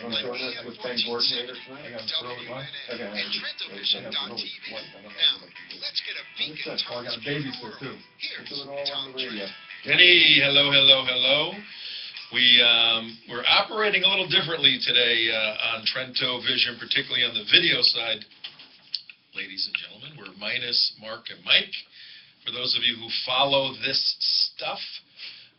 I'm joining us with Ben Coordinator tonight. I got to throw it live. Okay. And TrentoVision.tv. Now, let's get a beacon touch. I got a babysitter too. Let's do it all on the radio. Kenny, hello. We're operating a little differently today on Trento Vision, particularly on the video side. Ladies and gentlemen, we're minus Mark and Mike, for those of you who follow this stuff.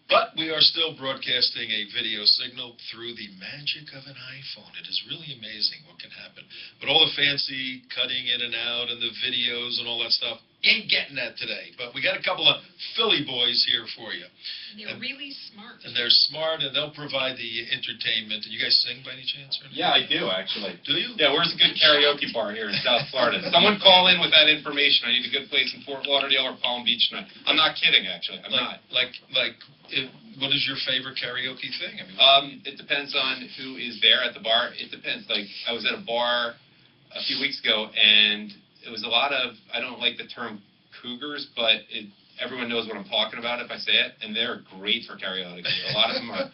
But we are still broadcasting a video signal through the magic of an iPhone. It is really amazing what can happen. But all the fancy cutting in and out and the videos and all that stuff ain't getting that today. But we got a couple of Philly boys here for you. They're really smart. And they're smart, and they'll provide the entertainment. And you guys sing by any chance? Or Yeah, I do, actually. Do you? Yeah, where's a good karaoke bar here in South Florida? Someone call in with that information. I need a good place in Fort Lauderdale or Palm Beach tonight. I'm not kidding, actually. I'm not. What is your favorite karaoke thing? It depends on who is there at the bar. It depends. Like, I was at a bar a few weeks ago, and it was a lot of, I don't like the term cougars, but everyone knows what I'm talking about if I say it, and they're great for karaoke. A lot of them are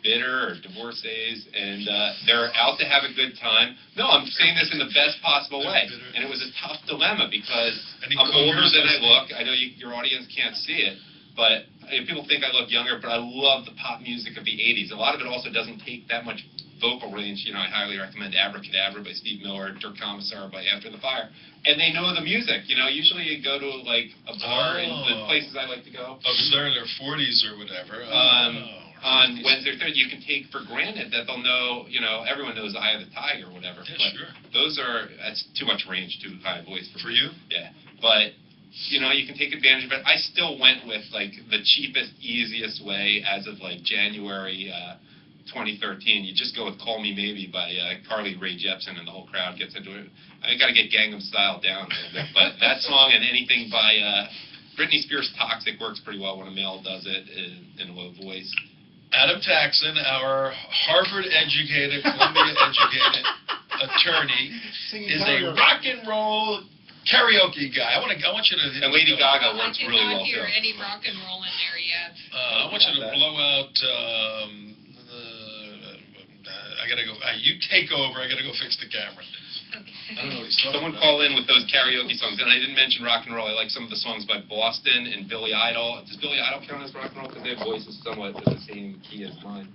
bitter or divorcees, and they're out to have a good time. No, I'm saying this in the best possible way, and it was a tough dilemma because I'm older than I look. I know your audience can't see it, but people think I look younger, but I love the pop music of the 80s. A lot of it also doesn't take that much vocal range. You know, I highly recommend Abracadabra by Steve Miller, Dirk Commissar by After the Fire. And they know the music. You know, usually you go to, like, a bar in the places I like to go. Oh, so they're in their 40s or whatever. On Wednesday or Thursday, you can take for granted that they'll know, you know, everyone knows Eye of the Tiger or whatever. Yeah, but sure. That's too much range, too high a voice for you? Yeah. But you know, you can take advantage of it. I still went with, like, the cheapest, easiest way as of, like, January 2013. You just go with Call Me Maybe by Carly Rae Jepsen, and the whole crowd gets into it. I got to get Gangnam Style down a little bit. But that song and anything by Britney Spears' Toxic works pretty well when a male does it in a low voice. Adam Taxon, our Harvard-educated, Columbia-educated attorney, is a rock and roll karaoke guy. I want you to. And Lady Gaga works really well too. I don't hear any rock and roll in there yet. I want you to blow out. I gotta go. You take over. I gotta go fix the camera. Okay. I don't know what he's talking Someone about. call in with those karaoke songs. And I didn't mention rock and roll. I like some of the songs by Boston and Billy Idol. Does Billy Idol count as rock and roll? Because their voices somewhat in the same key as mine.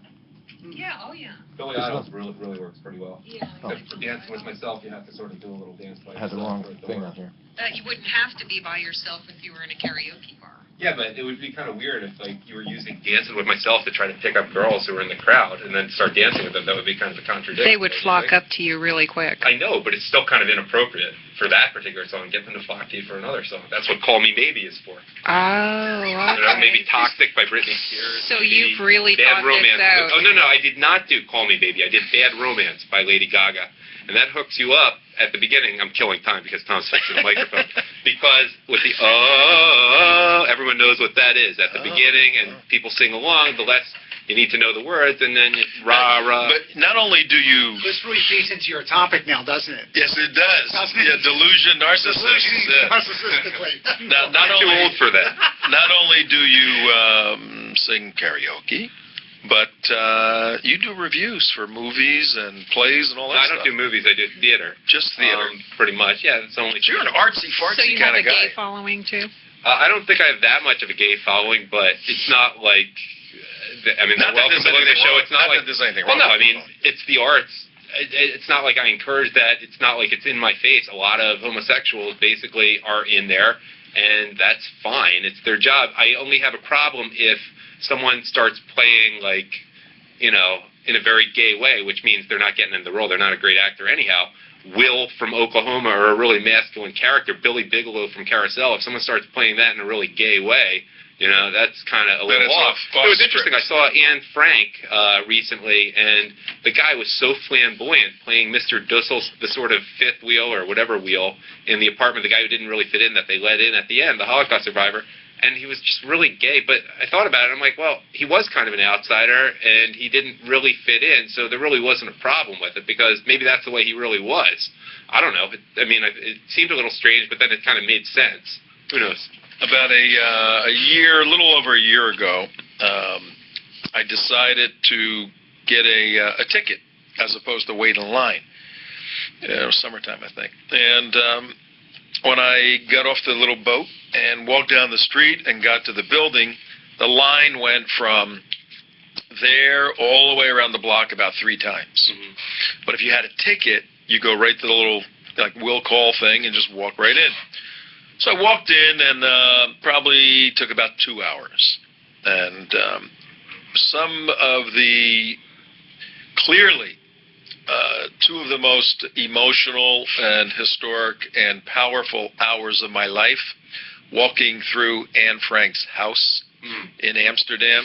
Yeah, oh yeah. Billy Idol really works pretty well. Yeah. Except for dancing with myself, you have to sort of do a little dance by I had the wrong thing on here. You wouldn't have to be by yourself if you were in a karaoke bar. Yeah, but it would be kind of weird if, like, you were using Dancing with Myself to try to pick up girls who were in the crowd and then start dancing with them. That would be kind of a contradiction. They would flock up to you really quick. I know, but it's still kind of inappropriate for that particular song. Get them to flock to you for another song. That's what Call Me Maybe is for. Oh, okay. You know, maybe Toxic by Britney Spears. So you've really Bad thought Romance. this out. Oh, no, I did not do Call Me Baby. I did Bad Romance by Lady Gaga. And that hooks you up at the beginning. I'm killing time because Tom's fixing the microphone. Because with the everyone knows what that is at the beginning, and people sing along. The less you need to know the words, and then rah. But not only do you. This really feeds into your topic now, doesn't it? Yes, it does. Yeah, delusion, narcissist. Narcissistically. Not too only, old for that. Not only do you sing karaoke, but you do reviews for movies and plays and all that I stuff. don't do movies. I do theater. Just theater. Pretty much. Yeah, it's only. You're an artsy fartsy So you kind have of a guy. gay following too? I don't think I have that much of a gay following, but it's not like. I mean, Not that welcome there's to the anything show. wrong. It's not like that there's anything Well, wrong. no, I with mean, it's the arts. It's not like I encourage that. It's not like it's in my face. A lot of homosexuals basically are in there, and that's fine. It's their job. I only have a problem if someone starts playing, like, you know, in a very gay way, which means they're not getting in the role. They're not a great actor anyhow. Will from Oklahoma, or a really masculine character, Billy Bigelow from Carousel, if someone starts playing that in a really gay way, you know, that's kind of a little off. It was interesting. I saw Anne Frank recently, and the guy was so flamboyant playing Mr. Dussel's, the sort of fifth wheel or whatever wheel in the apartment, the guy who didn't really fit in that they let in at the end, the Holocaust survivor, and he was just really gay. But I thought about it, I'm like, well, he was kind of an outsider, and he didn't really fit in, so there really wasn't a problem with it, because maybe that's the way he really was. I don't know. It seemed a little strange, but then it kind of made sense. Who knows? About a little over a year ago, I decided to get a ticket as opposed to wait in line. It was summertime, I think. And when I got off the little boat and walked down the street and got to the building, the line went from there all the way around the block about 3 times. But if you had a ticket, you go right to the little will call thing and just walk right in. So I walked in and probably took about 2 hours. And some of the, clearly, 2 of the most emotional and historic and powerful hours of my life, walking through Anne Frank's house in Amsterdam.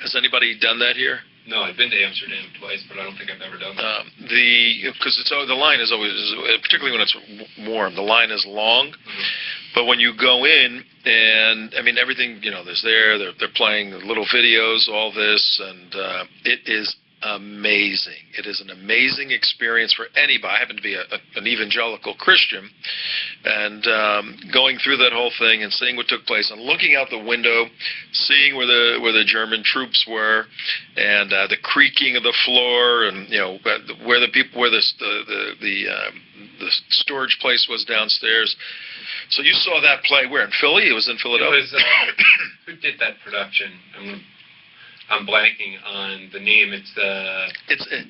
Has anybody done that here? No, I've been to Amsterdam twice, but I don't think I've ever done that. Because the line is always, particularly when it's warm, the line is long. But when you go in, and I mean everything, they're playing little videos, all this, and it is amazing. It is an amazing experience for anybody. I happen to be an evangelical Christian, and going through that whole thing and seeing what took place, and looking out the window, seeing where the German troops were, and the creaking of the floor, and where the storage place was downstairs. So you saw that play where? In Philly? It was in Philadelphia. It was, who did that production? I'm blanking on the name. It's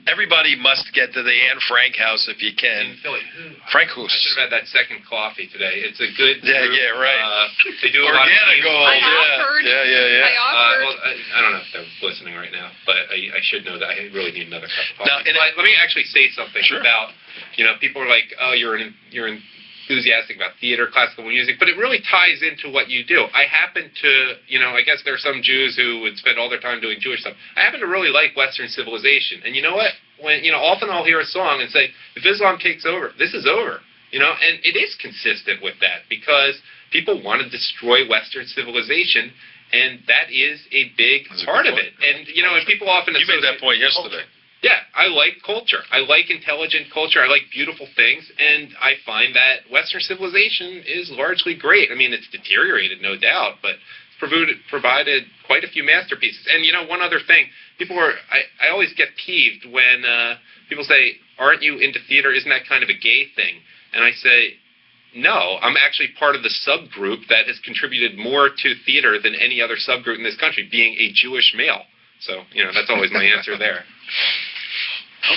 everybody must get to the Anne Frank house if you can. in Philly. Frank Hoos. I should have had that second coffee today. It's a good group. Yeah, right. They do a lot of Organic things. gold. I offered. Yeah. I offered. Well, I don't know if they're listening right now, but I should know that I really need another cup of Now, coffee. Let me actually say something Sure. about, people are like, oh, you're enthusiastic about theater, classical music, but it really ties into what you do. I happen to, I guess there are some Jews who would spend all their time doing Jewish stuff. I happen to really like Western civilization. And you know what? When, often I'll hear a song and say, if Islam takes over, this is over. And it is consistent with that because people want to destroy Western civilization, and that is a big part of it. And, and people often You made that point yesterday. Yeah, I like culture. I like intelligent culture. I like beautiful things, and I find that Western civilization is largely great. I mean, it's deteriorated, no doubt, but it's provided quite a few masterpieces. And, one other thing, I always get peeved when people say, aren't you into theater? Isn't that kind of a gay thing? And I say, no, I'm actually part of the subgroup that has contributed more to theater than any other subgroup in this country, being a Jewish male. So, that's always my answer there.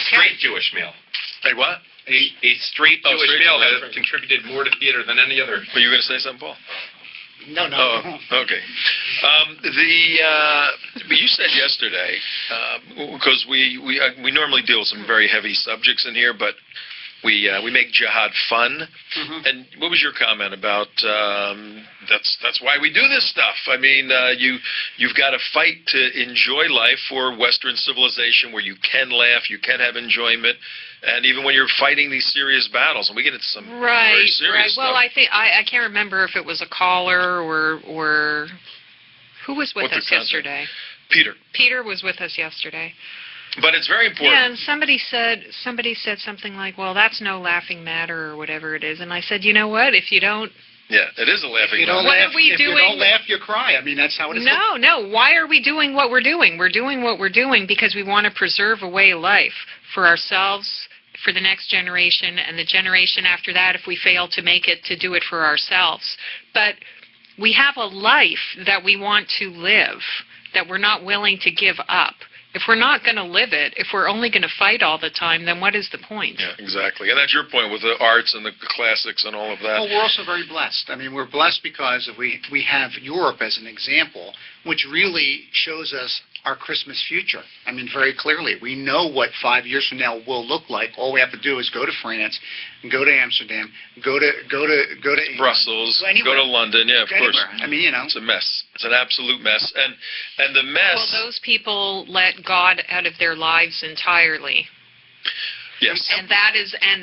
Straight Jewish male. Hey, what? A straight Jewish straight male Jewish, has right. contributed more to theater than any other. Were you going to say something, Paul? No. Oh, okay. You said yesterday, because we normally deal with some very heavy subjects in here, but we make jihad fun. And what was your comment about that's why we do this stuff? I mean, you've got to fight to enjoy life for Western civilization, where you can laugh, you can have enjoyment, and even when you're fighting these serious battles, and we get into some very serious Well, stuff. I think I can't remember if it was a caller or who was with What the us content? yesterday. Peter. Peter was with us yesterday. But it's very important. Yeah, and somebody said something like, "Well, that's no laughing matter," or whatever it is. And I said, "You know what? If you don't Yeah, it is a laughing If you don't matter. What are laugh, we if you doing? don't laugh, you cry. I mean, that's how it is. No. Why are we doing what we're doing? We're doing what we're doing because we want to preserve a way of life for ourselves, for the next generation, and the generation after that, if we fail to make it, to do it for ourselves. But we have a life that we want to live, that we're not willing to give up. If we're not going to live it, if we're only going to fight all the time, then what is the point? Yeah, exactly. And that's your point with the arts and the classics and all of that. Well, we're also very blessed. I mean, we're blessed because we have Europe as an example, which really shows us our Christmas future. I mean, very clearly. We know what 5 years from now will look like. All we have to do is go to France, go to Amsterdam, go to England, Brussels, go anywhere. go to London, yeah, of course. Anywhere. I mean, you know. It's a mess. It's an absolute mess. And the mess... Well, those people let God out of their lives entirely. Yes. And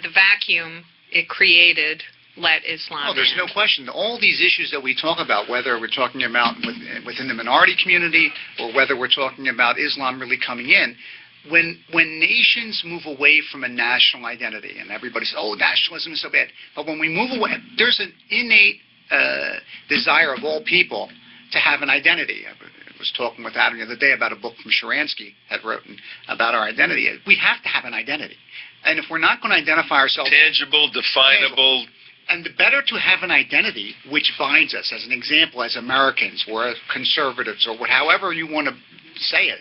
the vacuum it created let Islam Oh, there's in. no question. All these issues that we talk about, whether we're talking about within the minority community or whether we're talking about Islam really coming in, when nations move away from a national identity, and everybody says, oh, nationalism is so bad. But when we move away, there's an innate desire of all people to have an identity. was talking with Adam the other day about a book from Sharansky had written about our identity. We have to have an identity. And if we're not going to identify ourselves... Tangible, definable... And the better to have an identity which binds us, as an example, as Americans or as conservatives or however you want to say it.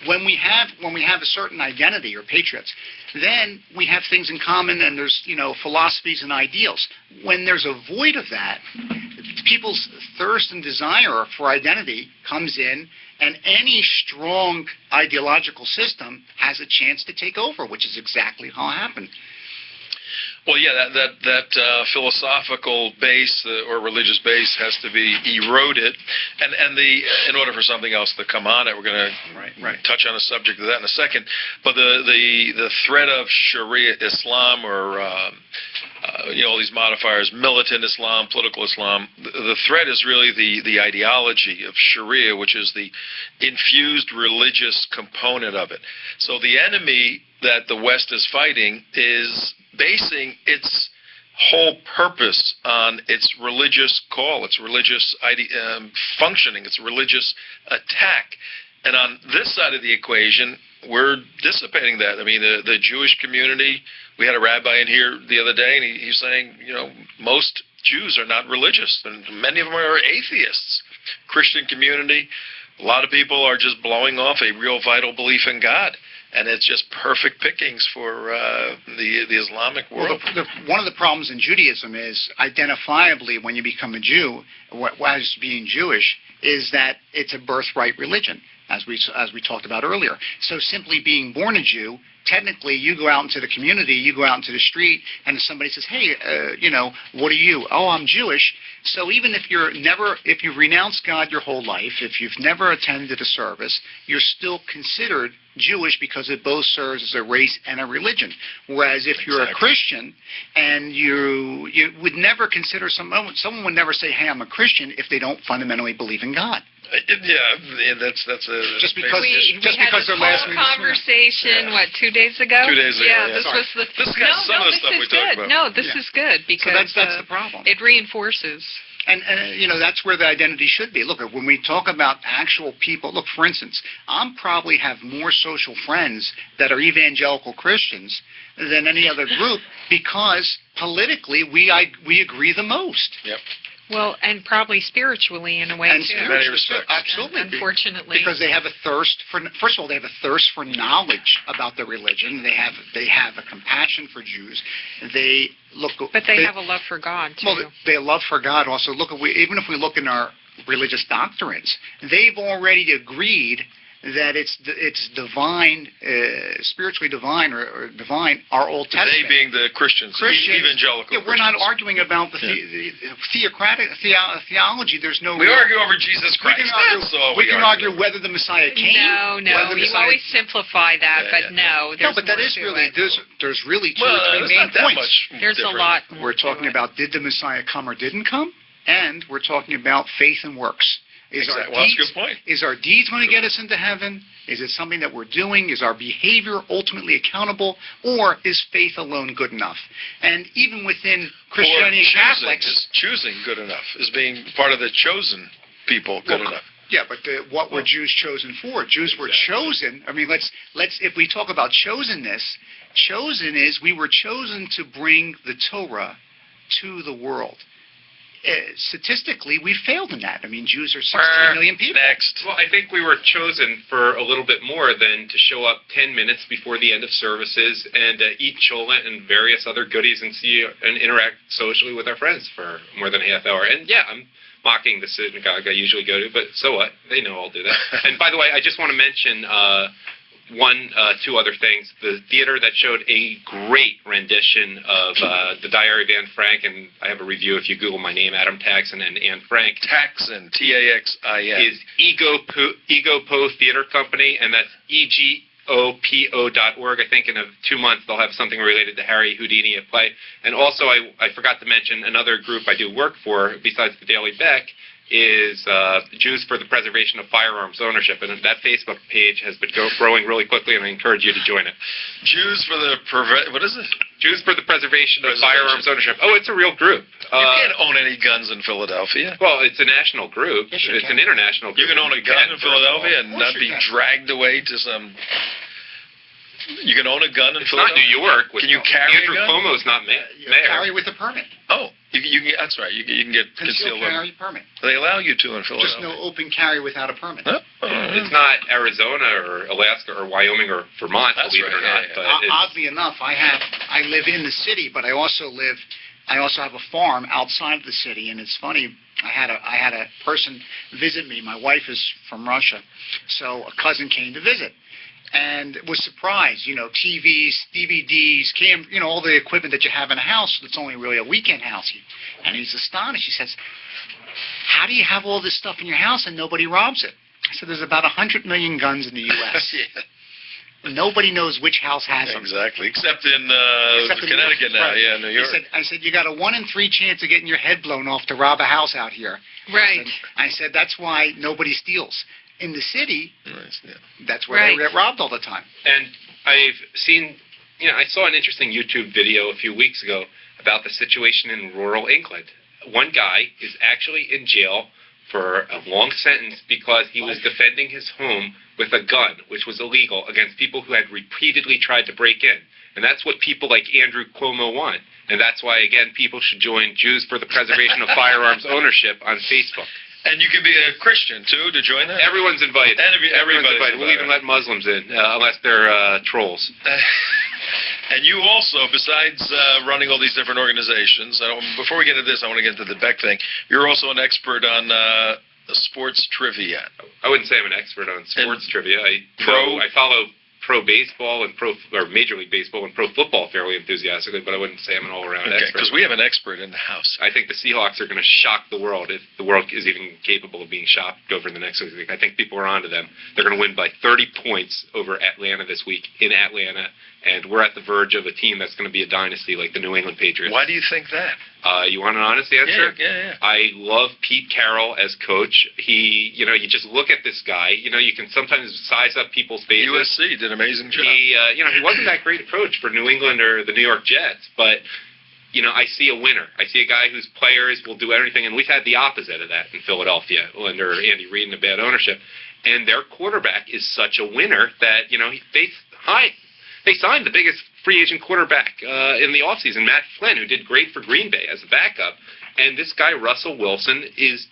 When we have a certain identity or patriots, then we have things in common and there's, philosophies and ideals. When there's a void of that, people's thirst and desire for identity comes in, and any strong ideological system has a chance to take over, which is exactly how it happened. Well, yeah, that philosophical base or religious base has to be eroded, and in order for something else to come on it, we're going to touch on a subject of that in a second. But the threat of Sharia Islam or all these modifiers, militant Islam, political Islam, the threat is really the ideology of Sharia, which is the infused religious component of it. So the enemy that the West is fighting is basing its whole purpose on its religious call, its religious functioning, its religious attack. And on this side of the equation, we're dissipating that. I mean, the Jewish community, we had a rabbi in here the other day, and he's saying, most Jews are not religious, and many of them are atheists. Christian community, a lot of people are just blowing off a real vital belief in God. And it's just perfect pickings for the Islamic world. Well, one of the problems in Judaism is identifiably when you become a Jew, what is being Jewish, is that it's a birthright religion, as we talked about earlier. So simply being born a Jew, technically you go out into the community, you go out into the street, and somebody says, hey, what are you? Oh, I'm Jewish. So even if you've renounced God your whole life, if you've never attended a service, you're still considered Jewish because it both serves as a race and a religion. Whereas if you're a Christian and you would never consider someone would never say, hey, I'm a Christian if they don't fundamentally believe in God. Yeah, that's just because we because had they're last a conversation 2 days ago. 2 days ago. Yeah, Yeah. this was the. This is some of the stuff we talked about. No, this is good because so that's the problem. It reinforces. And that's where the identity should be. Look, when we talk about actual people, look, for instance, I'm probably have more social friends that are evangelical Christians than any other group because politically we agree the most. Yep. Well, and probably spiritually in a way too. In many respects. Absolutely. Unfortunately. Because they have a thirst for, first of all, they have a thirst for knowledge about their religion. They have a compassion for Jews. But they have a love for God too. Well, they love for God also. Even if we look in our religious doctrines, they've already agreed that it's divine, spiritually divine or divine, our Old Testament. They being the Christians, evangelical Yeah, we're not arguing about the theocratic theology. There's no... We argue over Jesus Christ. We can argue whether the Messiah came. No. You always simplify that, but no. No, but that is really... There's really two or three main points. There's a lot more. We're talking about did the Messiah come or didn't come, and we're talking about faith and works. That's a good point. Is our deeds going to get us into heaven? Is it something that we're doing? Is our behavior ultimately accountable? Or is faith alone good enough? And even within Christianity and Catholics... Is choosing good enough? Is being part of the chosen people good enough? Yeah, but what were Jews chosen for? Jews were chosen. I mean, let's if we talk about chosenness, chosen is we were chosen to bring the Torah to the world. Statistically, we failed in that. I mean, Jews are 16 million people. Next. Well, I think we were chosen for a little bit more than to show up 10 minutes before the end of services and eat cholent and various other goodies and see and interact socially with our friends for more than a half hour. And yeah, I'm mocking the synagogue I usually go to, but so what? They know I'll do that. And by the way, I just want to mention two other things. The theater that showed a great rendition of The Diary of Anne Frank, and I have a review if you Google my name, Adam Taxon and Anne Frank. Taxon, T-A-X-I-N. Is Egopo Theater Company, and that's EGOPO.org. I think in 2 months they'll have something related to Harry Houdini at play. And also I forgot to mention another group I do work for, besides the Daily Beck, is Jews for the Preservation of Firearms Ownership. And that Facebook page has been growing really quickly, and I encourage you to join it. Jews for the... what is it? Jews for the Preservation of Firearms Ownership. Oh, it's a real group. You can't own any guns in Philadelphia. Well, it's a national group. Yes, you It's can. an international group. You can own a gun in Philadelphia and Of course not you be can. dragged away to some... You can own a gun in It's not Philadelphia? New York. Can you carry Andrew a gun? Cuomo's not You mayor. carry with a permit. Oh, that's right. You can get Concealed concealed carry permit. They allow you to in Just Philadelphia. no open carry without a permit. Oh, It's not Arizona or Alaska or Wyoming or Vermont, That's believe it or right, not. yeah, But yeah. it's, Oddly enough, I live in the city, but I also have a farm outside of the city, and it's funny. I had a person visit me. My wife is from Russia, so a cousin came to visit, and was surprised. TVs, DVDs, all the equipment that you have in a house. That's only really a weekend house. And he's astonished. He says, "How do you have all this stuff in your house and nobody robs it?" I said, "There's about 100 million guns in the U.S. Yeah, Nobody knows which house has them." exactly. Except in Except in Connecticut New now. York. Yeah, New York. I said, you got a 1 in 3 chance of getting your head blown off to rob a house out here. Right. I said, that's why nobody steals. In the city, Nice, yeah. that's where Right. they get robbed all the time. And I've seen, I saw an interesting YouTube video a few weeks ago about the situation in rural England. One guy is actually in jail for a long sentence because he was defending his home with a gun, which was illegal, against people who had repeatedly tried to break in. And that's what people like Andrew Cuomo want. And that's why, again, people should join Jews for the Preservation of Firearms Ownership on Facebook. And you can be a Christian, too, to join that? Everyone's invited. Everyone's Everybody's invited. We'll even let Muslims in, unless they're trolls. And you also, besides running all these different organizations, before we get into this, I want to get into the Beck thing. You're also an expert on sports trivia. I wouldn't say I'm an expert on sports trivia. I follow pro baseball and Major League Baseball and pro football fairly enthusiastically, but I wouldn't say I'm an all-around Okay, expert. because we have an expert in the house. I think the Seahawks are going to shock the world if the world is even capable of being shocked over the next week. I think people are onto them. They're going to win by 30 points over Atlanta this week in Atlanta, and we're at the verge of a team that's going to be a dynasty like the New England Patriots. Why do you think that? You want an honest answer? Yeah. I love Pete Carroll as coach. He, you just look at this guy. You can sometimes size up people's faces. USC did an amazing job. He, he wasn't that great a coach for New England or the New York Jets, but I see a winner. I see a guy whose players will do everything, and we've had the opposite of that in Philadelphia under Andy Reid and a bad ownership. And their quarterback is such a winner that they signed the biggest free agent quarterback in the offseason, Matt Flynn, who did great for Green Bay as a backup. And this guy, Russell Wilson, is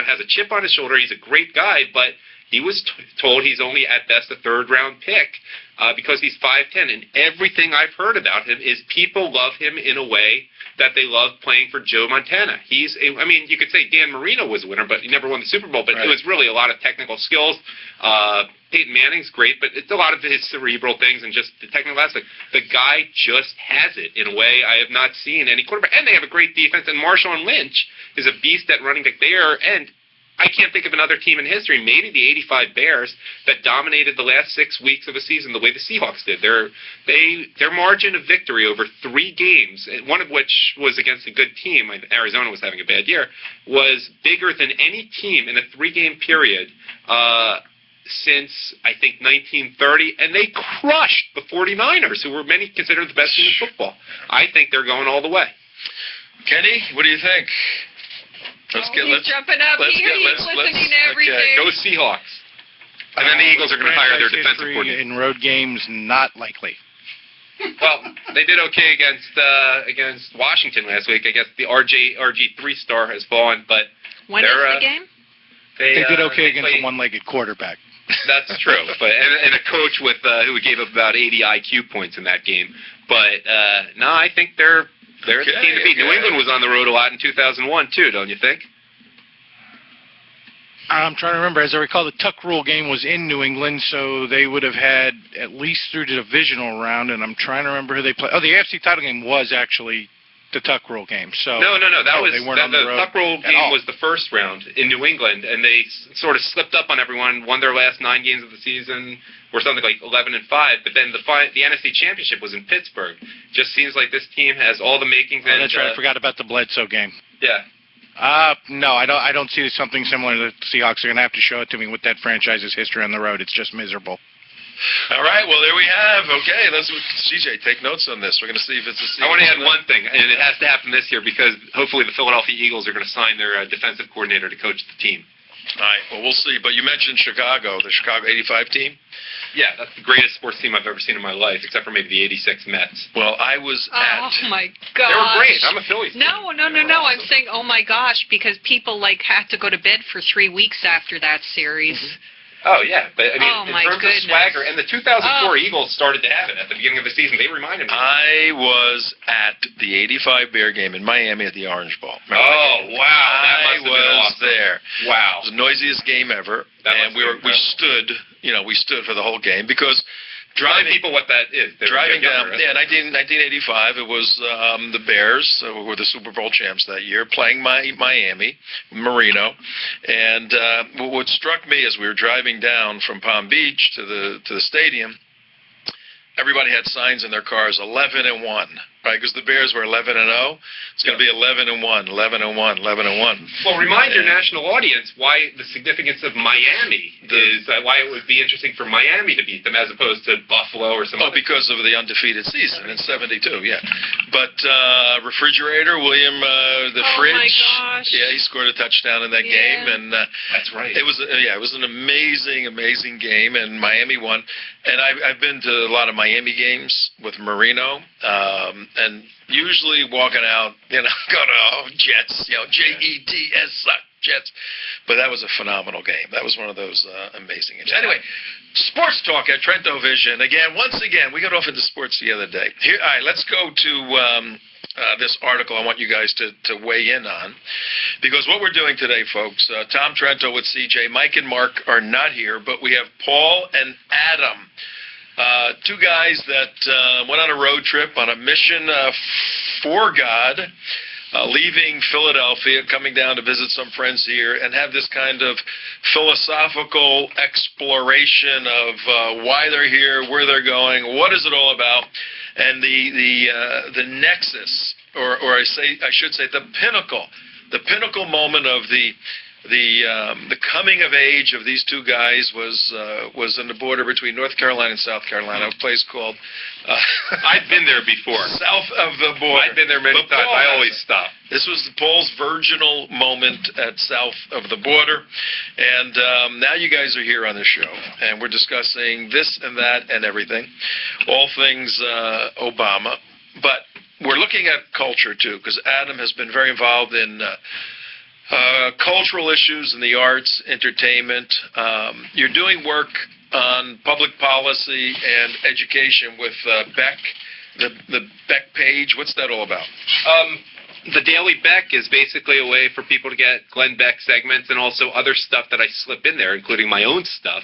has a chip on his shoulder. He's a great guy, but he was told he's only at best a third-round pick because he's 5'10". And everything I've heard about him is people love him in a way that they love playing for Joe Montana. You could say Dan Marino was a winner, but he never won the Super Bowl. But It was really a lot of technical skills. Peyton Manning's great, but it's a lot of his cerebral things and just the technical aspect. The guy just has it in a way I have not seen any quarterback. And they have a great defense. And Marshawn Lynch is a beast at running back there. And I can't think of another team in history, maybe the '85 Bears, that dominated the last 6 weeks of a season the way the Seahawks did. Their margin of victory over 3 games, one of which was against a good team, Arizona was having a bad year, was bigger than any team in a 3-game period since, I think, 1930, and they crushed the 49ers, who were many considered the best team in football. I think they're going all the way. Kenny, what do you think? He's jumping up here. He's listening to everything. Go Seahawks. And then the Eagles are going to hire their defensive History coordinator. in road games, not likely. Well, they did okay against Washington last week. I guess the RG3 star has fallen, but When is the game? They did okay they against played- a one-legged quarterback. That's true, but and a coach with who gave up about 80 IQ points in that game. But no, I think they're the team to beat. New England was on the road a lot in 2001 too, don't you think? I'm trying to remember. As I recall, the Tuck Rule game was in New England, so they would have had at least through the divisional round, and I'm trying to remember who they played. Oh, the AFC title game was actually the Tuck Rule game. So No. That was they weren't on the road Tuck Rule at game all. was the first round in New England, and they sort of slipped up on everyone, won their last 9 games of the season, or something like 11-5. But then the NFC Championship was in Pittsburgh. Just seems like this team has all the makings. Oh, that's right. I forgot about the Bledsoe game. Yeah. No, I don't see something similar. The Seahawks are going to have to show it to me with that franchise's history on the road. It's just miserable. All right, well, there we have. Okay, let's CJ, take notes on this. We're going to see if it's a I want to add one thing, and it has to happen this year because hopefully the Philadelphia Eagles are going to sign their defensive coordinator to coach the team. All right, well, we'll see. But you mentioned Chicago, the Chicago 85 team. Yeah, that's the greatest sports team I've ever seen in my life, except for maybe the 86 Mets. Well, I was Oh at... my gosh. They were great. I'm a Phillies fan. No. I'm saying, oh my gosh, because people had to go to bed for 3 weeks after that series. Oh, yeah. But, I mean, Oh, in my terms goodness. of swagger, and the 2004 Oh. Eagles started to have it at the beginning of the season. They reminded me. I was at the 85 Bear game in Miami at the Orange Bowl. Remember that Oh, game? wow. That I must have been was awesome. there. Wow. It was the noisiest game ever, That and must we have been stood, we stood for the whole game because Telling driving people what that is. They were driving down, younger, right? 1985, it was the Bears who were the Super Bowl champs that year, playing Miami, Marino, and what struck me as we were driving down from Palm Beach to the stadium, everybody had signs in their cars, 11-1, right? Because the Bears were 11-0. It's going to be 11-1, 11-1, 11-1. Well, remind your national audience why the significance of Miami is why it would be interesting for Miami to beat them as opposed to Buffalo or some Oh, other. because of the undefeated season in '72, yeah. But refrigerator, William, the Oh, fridge. my gosh. Yeah, he scored a touchdown in that Yeah. game, and That's right. it was an amazing game, and Miami won. And I've been to a lot of Miami games with Marino, and usually walking out, going to Jets, Jets suck. Jets. But that was a phenomenal game. That was one of those amazing games. Anyway, sports talk at Trento Vision. Once again, we got off into sports the other day. Here, all right, let's go to this article I want you guys to weigh in on. Because what we're doing today, folks, Tom Trento with CJ, Mike and Mark are not here, but we have Paul and Adam. Two guys that went on a road trip on a mission for God, leaving Philadelphia, coming down to visit some friends here, and have this kind of philosophical exploration of why they're here, where they're going, what is it all about, and the nexus, or I should say the pinnacle moment of the coming of age of these two guys was on the border between North Carolina and South Carolina, a place called I've been there before. south of the border. I've been there many But times. Paul I has always it. stop. This was Paul's virginal moment at south of the border, and now you guys are here on the show, and we're discussing this and that and everything, all things Obama, but we're looking at culture too, because Adam has been very involved in cultural issues in the arts, entertainment. You're doing work on public policy and education with Beck, the Beck page. What's that all about? The Daily Beck is basically a way for people to get Glenn Beck segments and also other stuff that I slip in there, including my own stuff.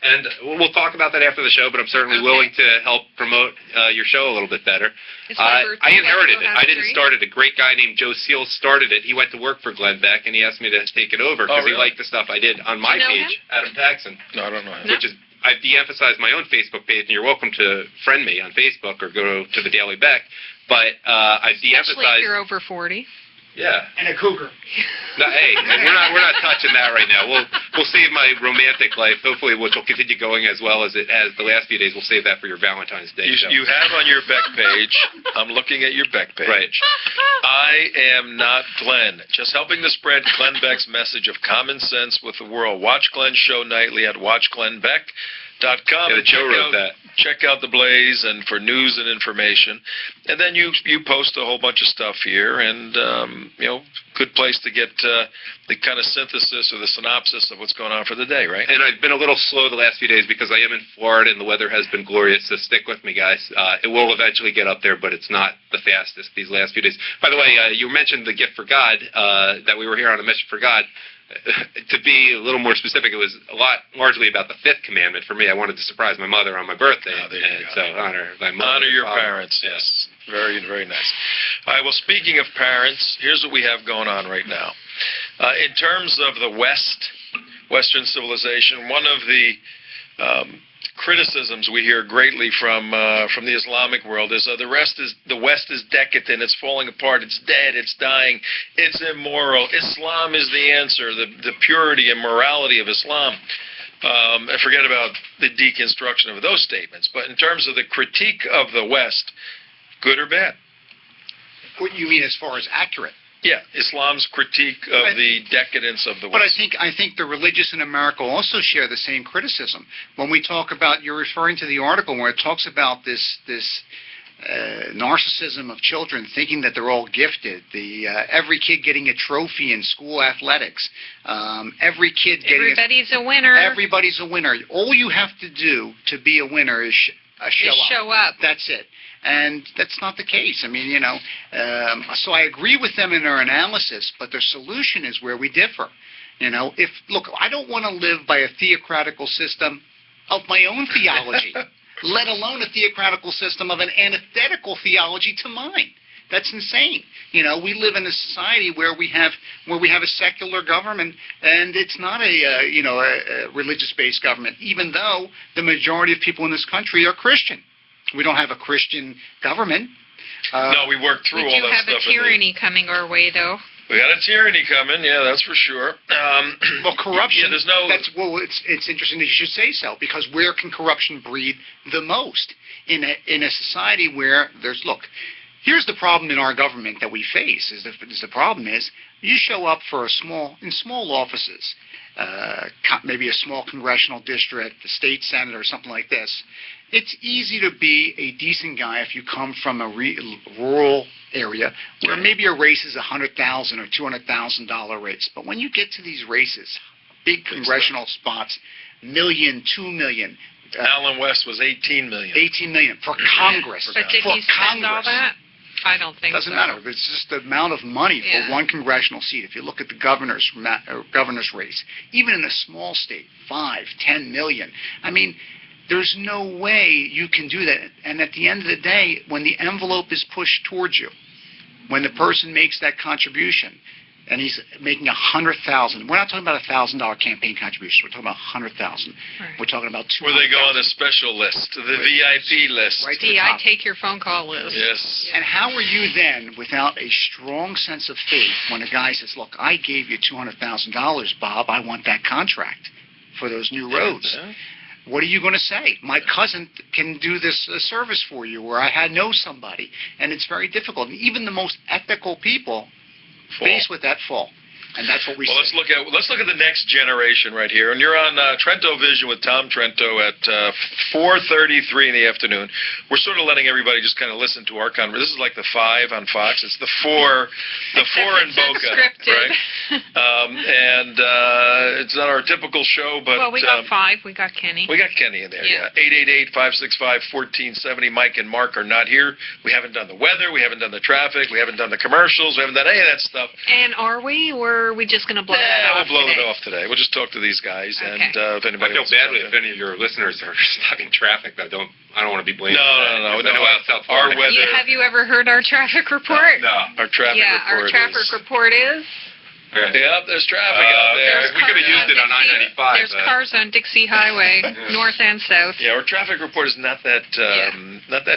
And we'll talk about that after the show, but I'm certainly willing to help promote your show a little bit better. It's my birthday. I inherited it. I didn't Anniversary. start it. A great guy named Joe Seal started it. He went to work for Glenn Beck, and he asked me to take it over because really? he liked the stuff I did on my You know page, Adam Paxson, No, I don't know. No. which is I've de-emphasized my own Facebook page, and you're welcome to friend me on Facebook or go to the Daily Beck. But I've Especially if de-emphasized. you're over 40. Yeah. And a cougar. No, hey, we're not touching that right now. We'll save my romantic life, hopefully, which will continue going as well as it has the last few days. We'll save that for your Valentine's Day show. You have on your Beck page, I'm looking at your Beck page. Right. I am not Glenn, just helping to spread Glenn Beck's message of common sense with the world. Watch Glenn's show nightly at watchglennbeck.com. Yeah, Joe wrote that. Check out the Blaze and for news and information. And then you post a whole bunch of stuff here, and good place to get the kind of synthesis or the synopsis of what's going on for the day, right? And I've been a little slow the last few days because I am in Florida and the weather has been glorious, so stick with me, guys. It will eventually get up there, but it's not the fastest these last few days. By the way, you mentioned the gift for God, that we were here on a mission for God. To be a little more specific, it was largely about the fifth commandment for me. I wanted to surprise my mother on my birthday, Oh, there you and go. so honor my mother. Honor and your father. parents, yes. Very, very nice. All right, well, speaking of parents, here's what we have going on right now. In terms of the Western civilization, one of the criticisms we hear greatly from the Islamic world is the West is decadent, it's falling apart, it's dead, it's dying, it's immoral. Islam is the answer, the purity and morality of Islam. And forget about the deconstruction of those statements. But in terms of the critique of the West, good or bad? What you mean as far as accurate? Yeah, Islam's critique of the decadence of the West. But I think the religious in America also share the same criticism. When we talk about, you're referring to the article where it talks about this narcissism of children thinking that they're all gifted. Every kid getting a trophy in school athletics. Every kid getting. Everybody's a winner. Everybody's a winner. All you have to do to be a winner is show up. That's it. And that's not the case. I mean, so I agree with them in their analysis, but their solution is where we differ. Look, I don't want to live by a theocratical system of my own theology, let alone a theocratical system of an antithetical theology to mine. That's insane. We live in a society where we have a secular government, and it's not a religious-based government, even though the majority of people in this country are Christian. We don't have a Christian government. No, we worked through all that stuff. We do have a tyranny coming our way, though. We got a tyranny coming, yeah, that's for sure. Well, corruption. Yeah, there's no. It's interesting that you should say so, because where can corruption breed the most in a society where there's Here's the problem in our government that we face. The problem is you show up for in small offices, maybe a small congressional district, the state senate, or something like this. It's easy to be a decent guy if you come from a rural area where maybe a race is $100,000 or $200,000 race. But when you get to these races, big congressional spots, $1 million, $2 million. Allen West was $18 million. $18 million for Congress. But did he spend all that? I don't think Doesn't matter. It's just the amount of money for one congressional seat. If you look at the governor's race, even in a small state, $5, $10 million. I mean, there's no way you can do that. And at the end of the day, when the envelope is pushed towards you, when the person makes that contribution, and he's making $100,000. We're not talking about $1,000 campaign contributions. We're talking about $100,000. Right. We're talking about $200,000. Where they go on the special list, the VIP list. Right. I take your phone call list. Yes. And how are you then, without a strong sense of faith, when a guy says, "Look, I gave you $200,000, Bob. I want that contract for those new roads." Yeah. What are you going to say? My cousin can do this service for you, or I know somebody, and it's very difficult. And even the most ethical people faced with that fall, and that's what we. Well, let's look at the next generation right here, and you're on Trento Vision with Tom Trento at 4:33 in the afternoon. We're sort of letting everybody just kind of listen to our conversation. This is like the 5 on Fox. It's the 4 in Boca, right? And it's not our typical show, but well, we got 5. We got Kenny. We got Kenny in there. Yeah. 888-565-1470. Mike and Mark are not here. We haven't done the weather. We haven't done the traffic. We haven't done the commercials. We haven't done any of that stuff. And are we, or are we just going to blow it off? We'll blow it off today. We'll just talk to these guys, and if anybody. I feel badly if any of your listeners are stuck in traffic. I don't want to be blamed. No. Our weather. Have you ever heard our traffic report? No. Our traffic report. Our traffic report is. Yeah, there's traffic out there. We could have used it on 995. There's cars on Dixie Highway, north and south. Yeah, our traffic report is not that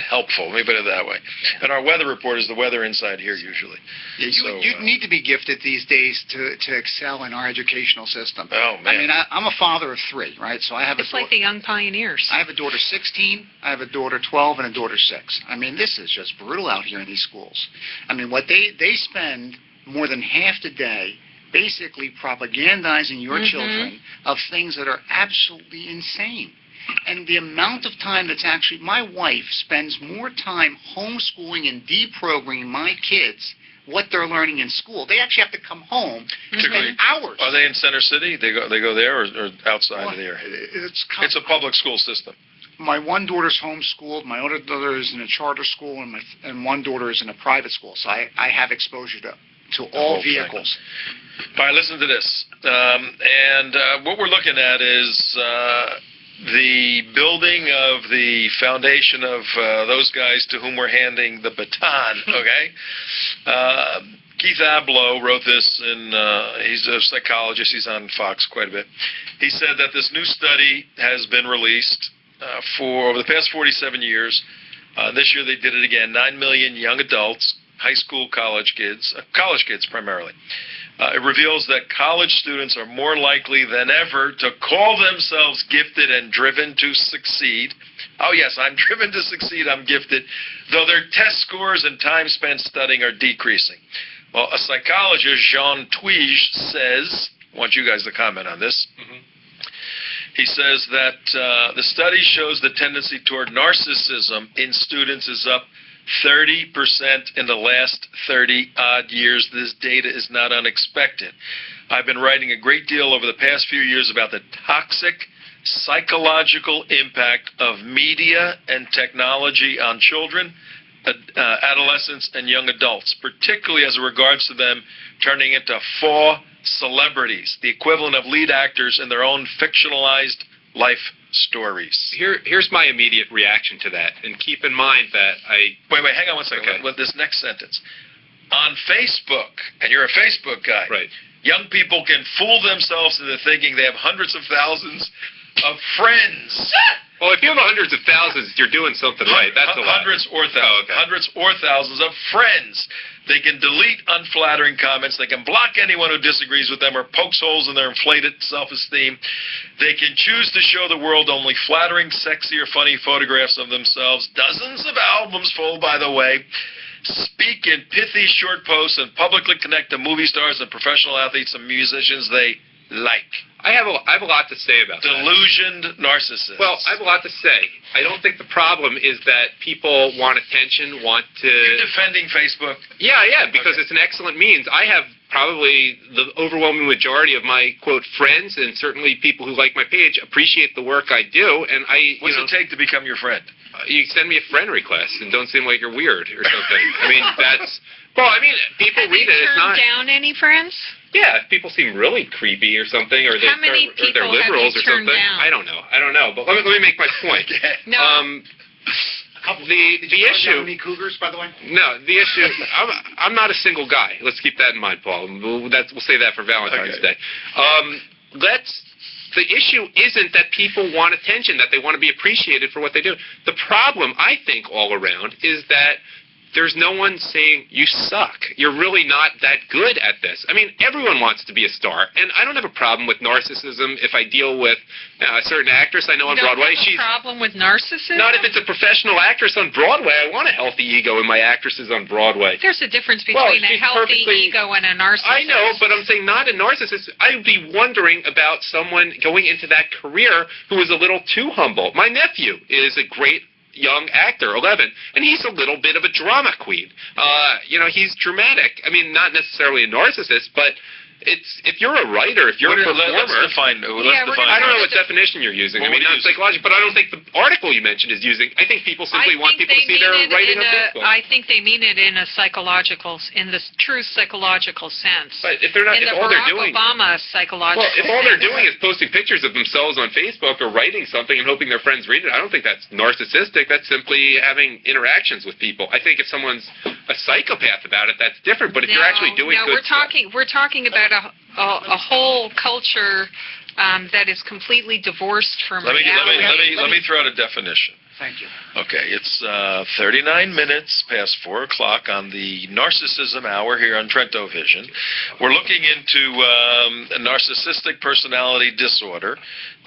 helpful. Let me put it that way. And our weather report is the weather inside here usually. Yeah, you need to be gifted these days to excel in our educational system. Oh man! I mean, I'm a father of 3, right? So I have. It's like the young pioneers. I have a daughter 16, I have a daughter 12, and a daughter 6. I mean, this is just brutal out here in these schools. I mean, what they spend more than half the day basically propagandizing your children of things that are absolutely insane. And the amount of time that's actually, my wife spends more time homeschooling and deprogramming my kids what they're learning in school. They actually have to come home and spend hours. Are they in Center City? They go there or outside of there? It's a public school system. My one daughter's homeschooled. My other daughter is in a charter school, and one daughter is in a private school. So I have exposure to all vehicles. All right, listen to this. What we're looking at is the building of the foundation of those guys to whom we're handing the baton, okay? Keith Abloh wrote this he's a psychologist, he's on Fox quite a bit. He said that this new study has been released for over the past 47 years. This year they did it again, 9 million young adults, high school, college kids primarily. It reveals that college students are more likely than ever to call themselves gifted and driven to succeed. Oh yes, I'm driven to succeed, I'm gifted, though their test scores and time spent studying are decreasing. Well, a psychologist, Jean Twige, says, I want you guys to comment on this. He says that the study shows the tendency toward narcissism in students is up 30% in the last 30-odd years. This data is not unexpected. I've been writing a great deal over the past few years about the toxic psychological impact of media and technology on children, adolescents, and young adults, particularly as regards to them turning into celebrities, the equivalent of lead actors in their own fictionalized life stories. Here's my immediate reaction to that, and keep in mind that Wait, hang on one second. Okay. With this next sentence. On Facebook, and you're a Facebook guy, Right. young people can fool themselves into thinking they have hundreds of thousands of friends. Well, if you have hundreds of thousands, you're doing something right. That's a lot. Hundreds or thousands. Oh, okay. Hundreds or thousands of friends. They can delete unflattering comments. They can block anyone who disagrees with them or pokes holes in their inflated self-esteem. They can choose to show the world only flattering, sexy, or funny photographs of themselves. Dozens of albums full, by the way. Speak in pithy short posts and publicly connect to movie stars and professional athletes and musicians they like. I have a lot to say about that. Delusioned narcissists. Well, I have a lot to say. I don't think the problem is that people want attention, want to... You're defending Facebook? Yeah, because Okay. it's an excellent means. I have probably the overwhelming majority of my, quote, friends, and certainly people who like my page, appreciate the work I do, and What's it take to become your friend? you send me a friend request and don't seem like you're weird or something. I mean, that's... Well, I mean, people Have read you it. It's not... turned down any friends? Yeah, if people seem really creepy or something, or How many or people they're have you liberals or turned something. down? I don't know. But let me make my point. No. Did you turn issue. down any cougars, by the way? No, the issue. I'm not a single guy. Let's keep that in mind, Paul. We'll say that for Valentine's Okay. Day. The issue isn't that people want attention, that they want to be appreciated for what they do. The problem, I think, all around, is that there's no one saying, you suck. You're really not that good at this. I mean, everyone wants to be a star, and I don't have a problem with narcissism if I deal with a certain actress I know on You don't Broadway. have a problem with narcissism? Not if it's a professional actress on Broadway. I want a healthy ego in my actresses on Broadway. There's a difference Well, between a she's healthy perfectly- ego and a narcissist. I know, but I'm saying not a narcissist. I'd be wondering about someone going into that career who is a little too humble. My nephew is a great young actor, 11, and he's a little bit of a drama queen. He's dramatic. I mean, not necessarily a narcissist, but if you're a writer, if you're a performer... Let's define we're I don't know what Let's definition you're using. What I mean, would you not use? psychological, but I don't think the article you mentioned is using... I think people simply want people to see their writing on Facebook. I think they mean it in the true psychological sense. But if they're not... In If the all they're Barack doing... Obama psychological Well, if all they're sense. doing is posting pictures of themselves on Facebook or writing something and hoping their friends read it, I don't think that's narcissistic. That's simply having interactions with people. I think if someone's a psychopath about it, that's different. But if you're actually doing good stuff... we're talking about a whole culture that is completely divorced from Let reality. me throw out a definition. Thank you. Okay, it's 39 minutes past 4 o'clock on the Narcissism Hour here on Trento Vision. We're looking into a narcissistic personality disorder,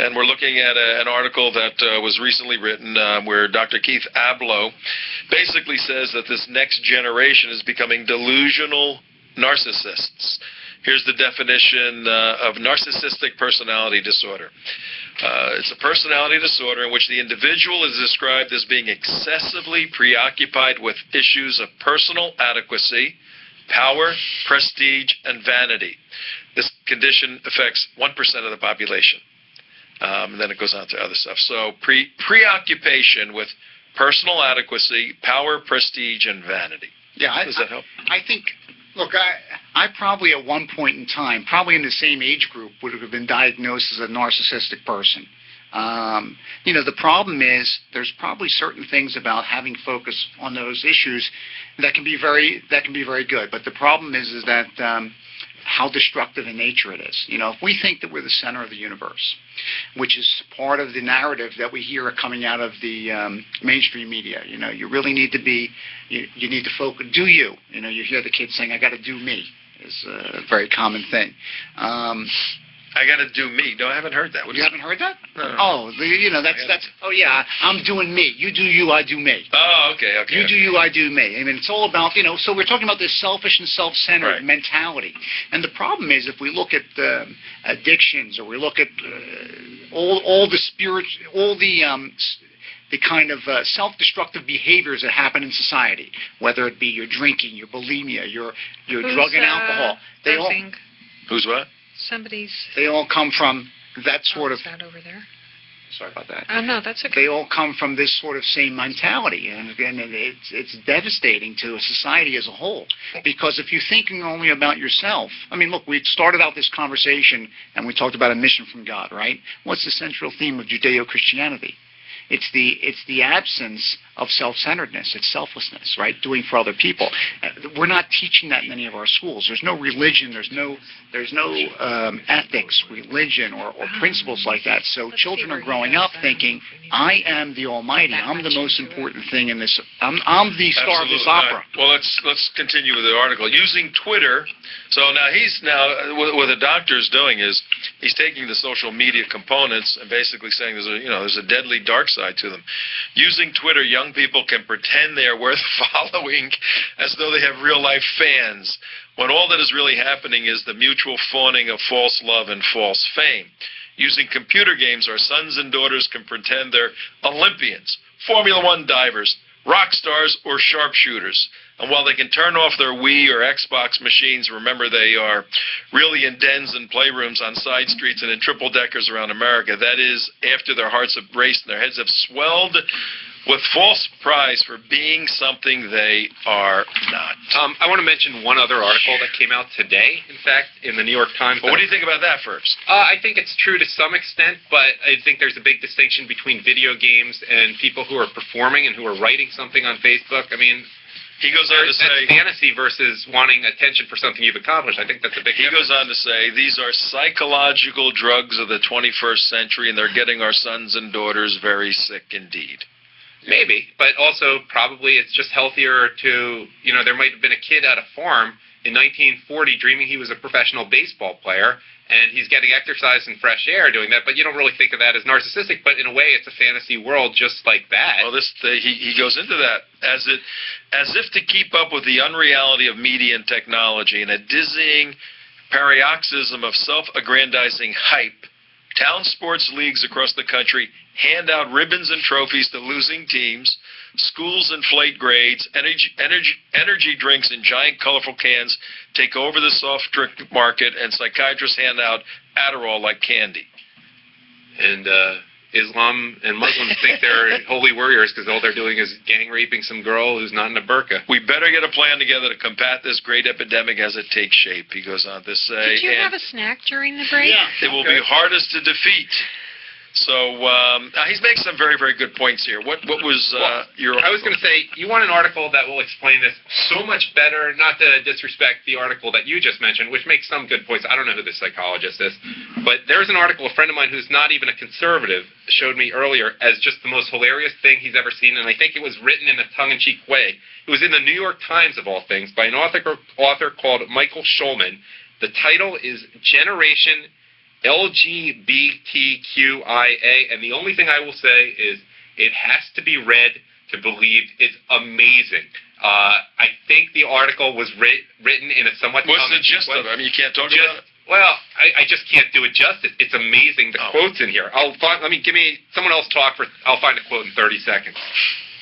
and we're looking at an article that was recently written where Dr. Keith Abloh basically says that this next generation is becoming delusional narcissists. Here's the definition of narcissistic personality disorder. It's a personality disorder in which the individual is described as being excessively preoccupied with issues of personal adequacy, power, prestige, and vanity. This condition affects 1% of the population. And then it goes on to other stuff. So preoccupation with personal adequacy, power, prestige, and vanity. Yeah, Does that help? I think, look, I probably at one point in time, probably in the same age group, would have been diagnosed as a narcissistic person. The problem is there's probably certain things about having focus on those issues that can be very good. But the problem is that how destructive in nature it is. If we think that we're the center of the universe, which is part of the narrative that we hear coming out of the mainstream media, you really need to be, you need to focus, do you. You hear the kids saying, I got to do me. is a very common thing. I got to do me. No, I haven't heard that. What You is haven't heard that? No. Oh, that's. Oh yeah, I'm doing me. You do you, I do me. Oh, okay. You do you, I do me. I mean, it's all about, so we're talking about this selfish and self-centered Right. mentality. And the problem is, if we look at addictions, or we look at all the kind of self-destructive behaviors that happen in society, whether it be your drinking, your bulimia, your drug and alcohol, buzzing? Who's what? Somebody's. they all come from that sort of. Is that over there? Sorry about that. Oh, no, that's okay. They all come from this sort of same mentality, and again, it's devastating to a society as a whole. Because if you're thinking only about yourself, I mean, look, we started out this conversation and we talked about a mission from God, right? What's the central theme of Judeo-Christianity? It's the absence of self-centeredness. It's selflessness, right? Doing for other people. We're not teaching that in any of our schools. There's no religion. There's no ethics, religion, or principles like that. So children are growing up thinking, I am the Almighty. I'm the most important thing in this. I'm the star of this Absolutely. opera. Well, let's continue with the article. Using Twitter. So now what the doctor's doing is he's taking the social media components and basically saying there's a deadly dark side to them. Using Twitter, young people can pretend they are worth following as though they have real life fans, when all that is really happening is the mutual fawning of false love and false fame. Using computer games, our sons and daughters can pretend they're Olympians, Formula One divers, rock stars, or sharpshooters. And while they can turn off their Wii or Xbox machines, remember they are really in dens and playrooms on side streets and in triple-deckers around America. That is after their hearts have raced and their heads have swelled with false pride for being something they are not. I want to mention one other article that came out today, in fact, in the New York Times. Well, what do you think about that first? I think it's true to some extent, but I think there's a big distinction between video games and people who are performing and who are writing something on Facebook. I mean, he goes on to that's say, fantasy versus wanting attention for something you've accomplished. I think that's a big difference. He goes on to say, these are psychological drugs of the 21st century, and they're getting our sons and daughters very sick indeed. Maybe, but also probably it's just healthier to, there might have been a kid at a farm in 1940 dreaming he was a professional baseball player, and he's getting exercise and fresh air doing that, but you don't really think of that as narcissistic, but in a way it's a fantasy world just like that. Well, he goes into that as if to keep up with the unreality of media and technology and a dizzying paroxysm of self-aggrandizing hype. Town sports leagues across the country hand out ribbons and trophies to losing teams. Schools inflate grades. Energy drinks in giant, colorful cans take over the soft drink market, and psychiatrists hand out Adderall like candy. And Islam and Muslims think they're holy warriors because all they're doing is gang raping some girl who's not in a burqa. We better get a plan together to combat this great epidemic as it takes shape, he goes on to say. Did you have a snack during the break? Yeah. It will be hardest to defeat. So he's making some very, very good points here. What was your article? I was going to say, you want an article that will explain this so much better, not to disrespect the article that you just mentioned, which makes some good points. I don't know who this psychologist is, but there's an article a friend of mine who's not even a conservative showed me earlier as just the most hilarious thing he's ever seen, and I think it was written in a tongue-in-cheek way. It was in the New York Times, of all things, by an author called Michael Schulman. The title is Generation LGBTQIA, and the only thing I will say is it has to be read to believe. It's amazing. I think the article was written in a somewhat What's the gist of it? I mean, you can't talk about it? Well, I just can't do it justice. It's amazing. The quotes in here. I'll find a quote in 30 seconds.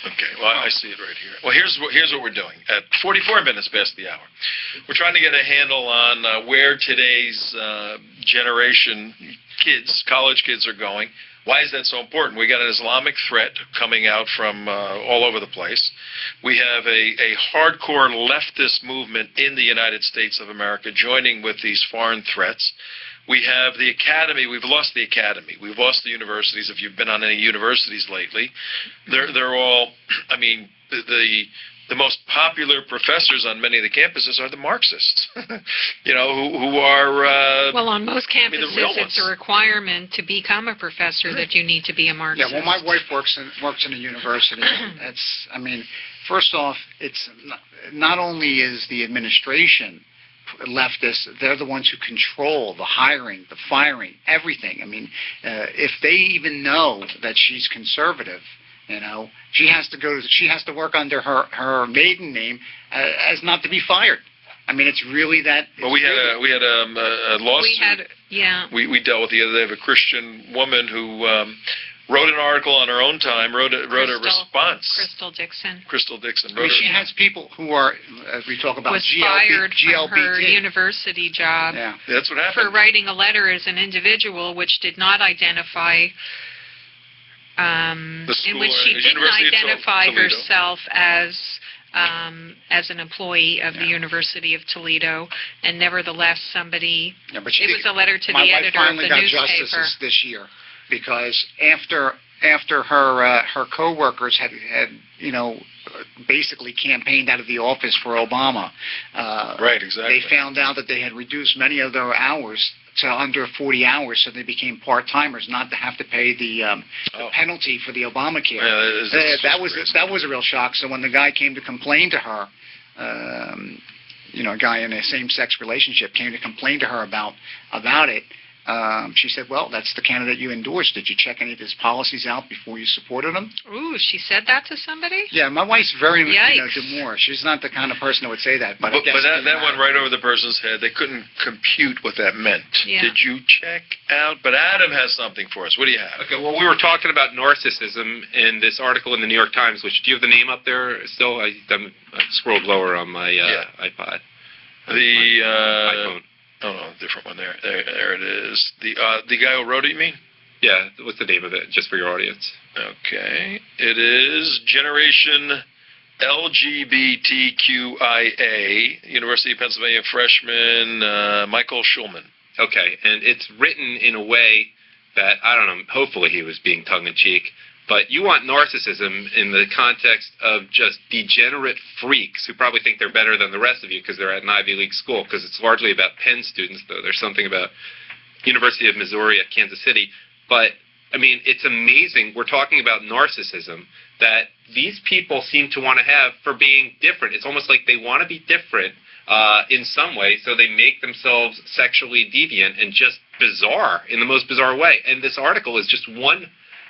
Okay, well, I see it right here. Well, here's what we're doing. At 44 minutes past the hour, we're trying to get a handle on where today's generation kids, college kids, are going. Why is that so important? We got an Islamic threat coming out from all over the place. We have a hardcore leftist movement in the United States of America joining with these foreign threats. We have the academy. We've lost the academy. We've lost the universities. If you've been on any universities lately, they're all, I mean, the most popular professors on many of the campuses are the Marxists, who are... well, on most campuses, it's a ones. requirement to become a professor that you need to be a Marxist. Yeah, well, my wife works in a university. First off, it's not only is the administration leftists, they're the ones who control the hiring, the firing, everything. I mean, if they even know that she's conservative, she has to work under her maiden name as not to be fired. I mean, it's really that. Well, we had a lawsuit. We dealt with the other day of a Christian woman who wrote an article on her own time, wrote a response. Crystal Dixon. I mean, she has people who are, as we talk about, was fired GLBT. from her university job. Yeah, that's what happened. For writing a letter as an individual, which did not identify. In which she didn't identify herself as an employee of the University of Toledo, and nevertheless somebody. Yeah, but it was a letter to the editor of the newspaper. My wife finally got justice this year because after her coworkers had basically campaigned out of the office for Obama. Right, exactly. They found out that they had reduced many of their hours to under 40 hours, so they became part-timers, not to have to pay the penalty for the Obamacare. Yeah, that was a real shock. So when the guy came to complain to her, a guy in a same-sex relationship came to complain to her about it, she said, well, that's the candidate you endorsed. Did you check any of his policies out before you supported him? Ooh, she said that to somebody? Yeah, my wife's very, demure. She's not the kind of person that would say that. But that went right over the person's head. They couldn't compute what that meant. Yeah. Did you check out? But Adam has something for us. What do you have? Okay, well, we were talking about narcissism in this article in the New York Times, which, do you have the name up there still? I scrolled lower on my iPod. iPhone. Oh, no, different one there. There it is. The guy who wrote it, you mean? Yeah, what's the name of it, just for your audience? Okay. It is Generation LGBTQIA, University of Pennsylvania freshman Michael Schulman. Okay, and it's written in a way that, I don't know, hopefully he was being tongue-in-cheek, but you want narcissism in the context of just degenerate freaks who probably think they're better than the rest of you because they're at an Ivy League school, because it's largely about Penn students, though. There's something about University of Missouri at Kansas City. But, I mean, it's amazing. We're talking about narcissism that these people seem to want to have for being different. It's almost like they want to be different in some way, so they make themselves sexually deviant and just bizarre in the most bizarre way. And this article is just one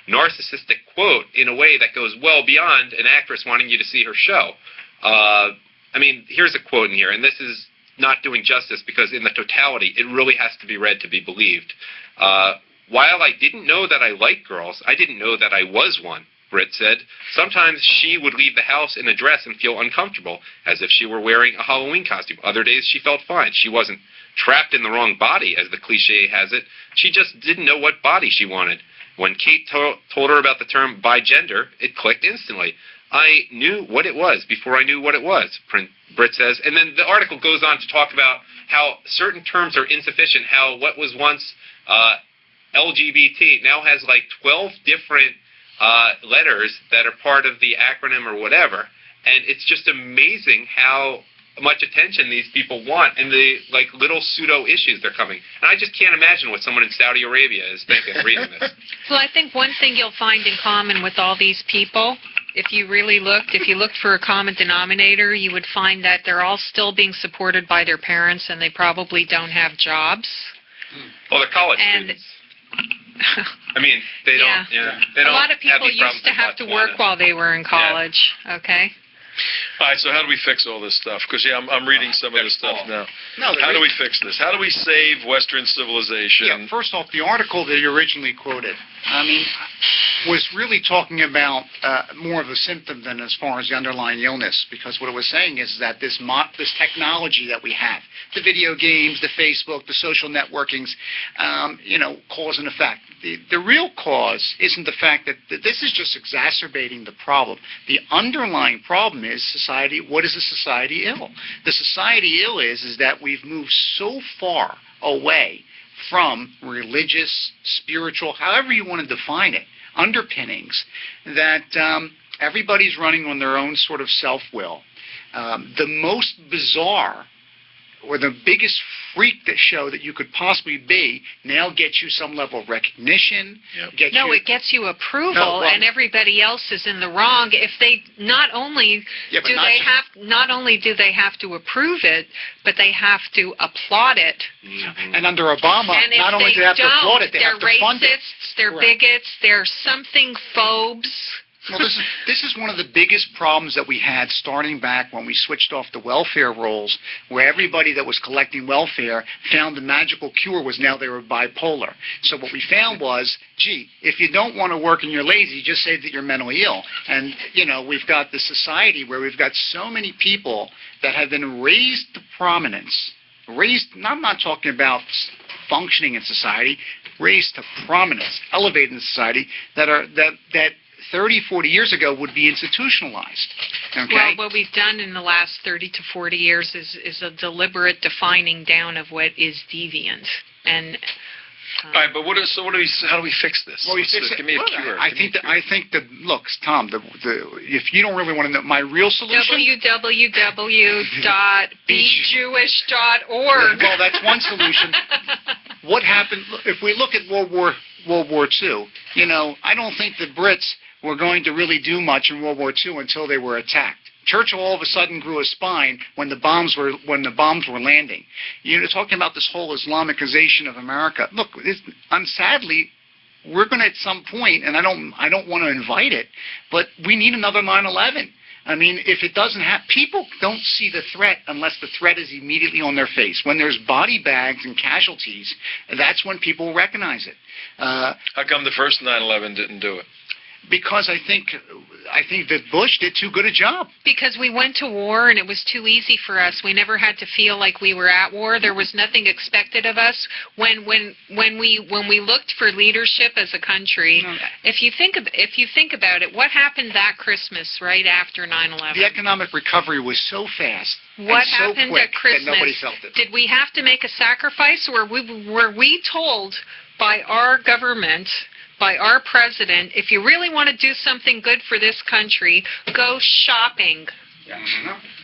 narcissistic quote in a way that goes well beyond an actress wanting you to see her show. I mean, here's a quote in here, and this is not doing justice because in the totality, it really has to be read to be believed. While I didn't know that I liked girls, I didn't know that I was one, Britt said. Sometimes she would leave the house in a dress and feel uncomfortable, as if she were wearing a Halloween costume. Other days she felt fine. She wasn't trapped in the wrong body, as the cliche has it. She just didn't know what body she wanted. When Kate told her about the term bigender, it clicked instantly. I knew what it was before I knew what it was, Britt says. And then the article goes on to talk about how certain terms are insufficient, how what was once LGBT now has like 12 different letters that are part of the acronym or whatever. And it's just amazing how much attention these people want and the like little pseudo issues they're coming. And I just can't imagine what someone in Saudi Arabia is thinking reading this. Well, I think one thing you'll find in common with all these people, if you looked for a common denominator, you would find that they're all still being supported by their parents and they probably don't have jobs. Well, they're college students. I mean, they don't. Yeah. They don't. A lot of people used to have to work while they were in college. Yeah. Okay. All right, so how do we fix all this stuff? Because, I'm reading some of this stuff now. How do we fix this? How do we save Western civilization? Yeah, first off, the article that you originally quoted, was really talking about more of a symptom than as far as the underlying illness, because what it was saying is that this technology that we have, the video games, the Facebook, the social networkings, cause and effect. The real cause isn't the fact that this is just exacerbating the problem. The underlying problem is society. What is the society ill? The society ill is that we've moved so far away from religious, spiritual, however you want to define it, underpinnings, that everybody's running on their own sort of self-will. The most bizarre biggest freak show that you could possibly be now gets you some level of recognition. Yep. No, it gets you approval, No, well- and everybody else is in the wrong. If they not only Yeah, but do not they just- have not only do they have to approve it, but they have to applaud it. And under Obama, And if not only they do they have to applaud don't, it, they they're have to fund it. racists, they're Correct. bigots, they're something phobes. Well, this is one of the biggest problems that we had starting back when we switched off the welfare rolls, where everybody that was collecting welfare found the magical cure was now they were bipolar. So what we found was, gee, if you don't want to work and you're lazy, just say that you're mentally ill. And, we've got this society where we've got so many people that have been raised to prominence. I'm not talking about functioning in society, raised to prominence, elevated in society, that 30, 40 years ago would be institutionalized. Okay? Well, what we've done in the last 30 to 40 years is a deliberate defining down of what is deviant. And All right, but how do we fix this? Well, Give me a cure. I think that look, Tom, if you don't really want to know my real solution, www.bejewish.org. well, that's one solution. What happened if we look at World War II? I don't think the Brits were going to really do much in World War II until they were attacked. Churchill all of a sudden grew a spine when the bombs were landing. You're talking about this whole Islamicization of America. Look, sadly, we're going to at some point, and I don't want to invite it, but we need another 9/11. I mean, if it doesn't happen, people don't see the threat unless the threat is immediately on their face. When there's body bags and casualties, that's when people recognize it. How come the first 9/11 didn't do it? Because I think that Bush did too good a job. Because we went to war and it was too easy for us. We never had to feel like we were at war. There was nothing expected of us. When we looked for leadership as a country, if you think about it, what happened that Christmas right after 9/11? The economic recovery was so fast What and so happened quick at Christmas? that nobody felt it. Did we have to make a sacrifice, or were we told by our government, by our president, if you really want to do something good for this country, go shopping?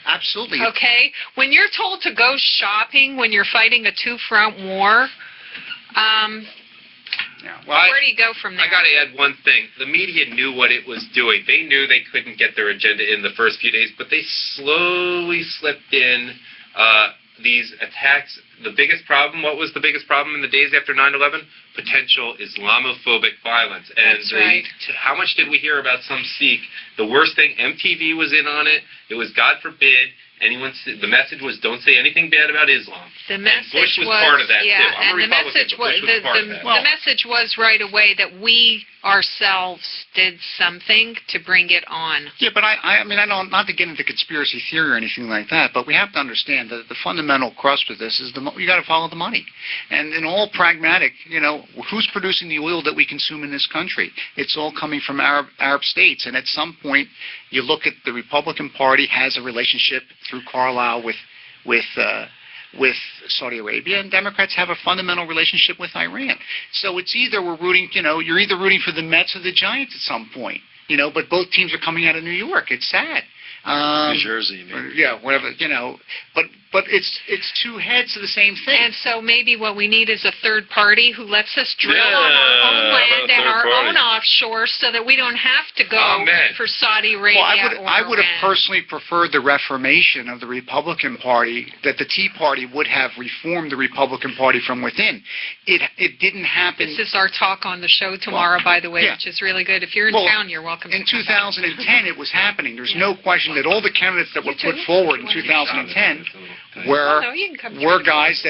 Absolutely. Okay? When you're told to go shopping when you're fighting a two-front war, where do you go from there? I got to add one thing. The media knew what it was doing. They knew they couldn't get their agenda in the first few days, but they slowly slipped in these attacks. What was the biggest problem in the days after 9/11? Potential Islamophobic violence. And That's right. How much did we hear about some Sikh? The worst thing, MTV was in on it. It was, God forbid, the message was, don't say anything bad about Islam. The message Bush was part of that, too. I'm a and the Republican, message but Bush was part of that. the message was right away that we ourselves did something to bring it on. Yeah, but I mean, I don't, not to get into conspiracy theory or anything like that, but we have to understand that the fundamental crust of this is you got to follow the money. And in all pragmatic, who's producing the oil that we consume in this country? It's all coming from Arab states. And at some point, you look at the Republican Party has a relationship through Carlyle with Saudi Arabia, and Democrats have a fundamental relationship with Iran. So it's either you're either rooting for the Mets or the Giants at some point, but both teams are coming out of New York. It's sad. New Jersey, you mean? Yeah, whatever, but it's two heads of the same thing. And so maybe what we need is a third party who lets us drill on our Yeah, own land and third our party. own offshore so that we don't have to go Amen. for Saudi Arabia Well, I would have Iran. personally preferred the reformation of the Republican Party, that the Tea Party would have reformed the Republican Party from within. It didn't happen. This is our talk on the show tomorrow, by the way, yeah. which is really good. If you're in Well, town, you're welcome In to come back. 2010, it was happening. There's no question that all the candidates that were put forward in 2010 Oh, no, you can come were join guys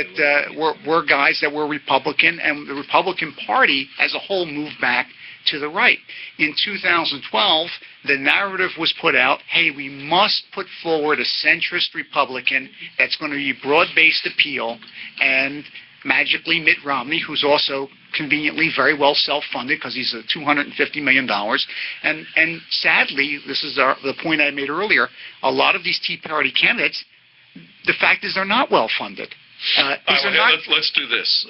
that were Republican, and the Republican Party as a whole moved back to the right. In 2012, the narrative was put out, hey, we must put forward a centrist Republican that's going to be broad-based appeal, and magically Mitt Romney, who's also conveniently very well self-funded because he's $250 million. And sadly, this is the point I made earlier, a lot of these Tea Party candidates, the fact is they're not well-funded. Let's do this.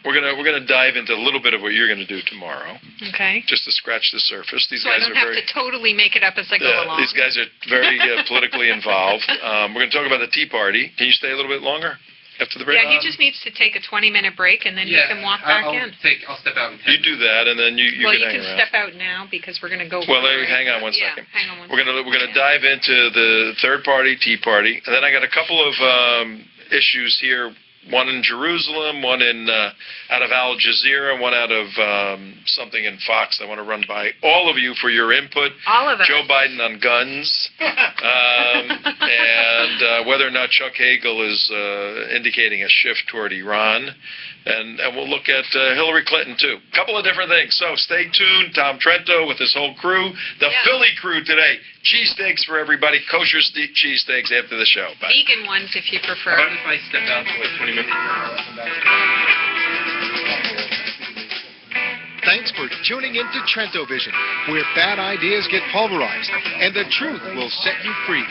we're gonna dive into a little bit of what you're gonna do tomorrow, Okay. just to scratch the surface. These So I guys don't are have very. to totally make it up as I go along. These guys are very politically involved. We're going to talk about the Tea Party. Can you stay a little bit longer after the break? Yeah, he just needs to take a 20-minute break, and then he can walk back in. I'll step out in 10 You do that, and then you Well, can you hang can around. step out now, because we're going to go. Well, for it. hang on one Yeah, second. hang on one We're gonna second. dive into the third party, Tea Party, and then I got a couple of issues here. One in Jerusalem, one in out of Al Jazeera, one out of something in Fox. I want to run by all of you for your input. All of us. Joe Biden on guns, and whether or not Chuck Hagel is indicating a shift toward Iran. And we'll look at Hillary Clinton, too. A couple of different things. So stay tuned. Tom Trento with his whole crew. The Yeah. Philly crew today. Cheesesteaks for everybody. Kosher cheesesteaks after the show. Bye. Vegan ones, if you prefer. How about if I step out for like 20 minutes? Thanks for tuning in to Trento Vision, where bad ideas get pulverized and the truth will set you free.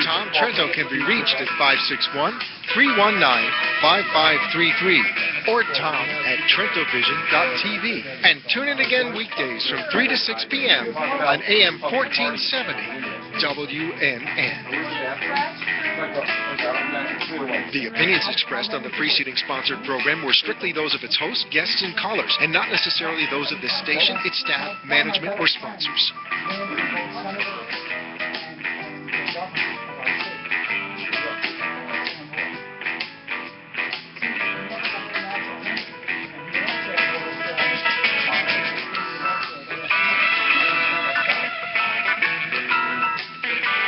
Tom Trento can be reached at 561-319-5533 or tom@trentovision.tv. And tune in again weekdays from 3 to 6 p.m. on AM 1470 WNN. The opinions expressed on the preceding sponsored program were strictly those of its hosts, guests, and callers, and not necessarily those of this station, its staff, management, or sponsors.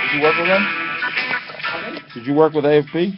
Did you work with them? Did you work with AFP?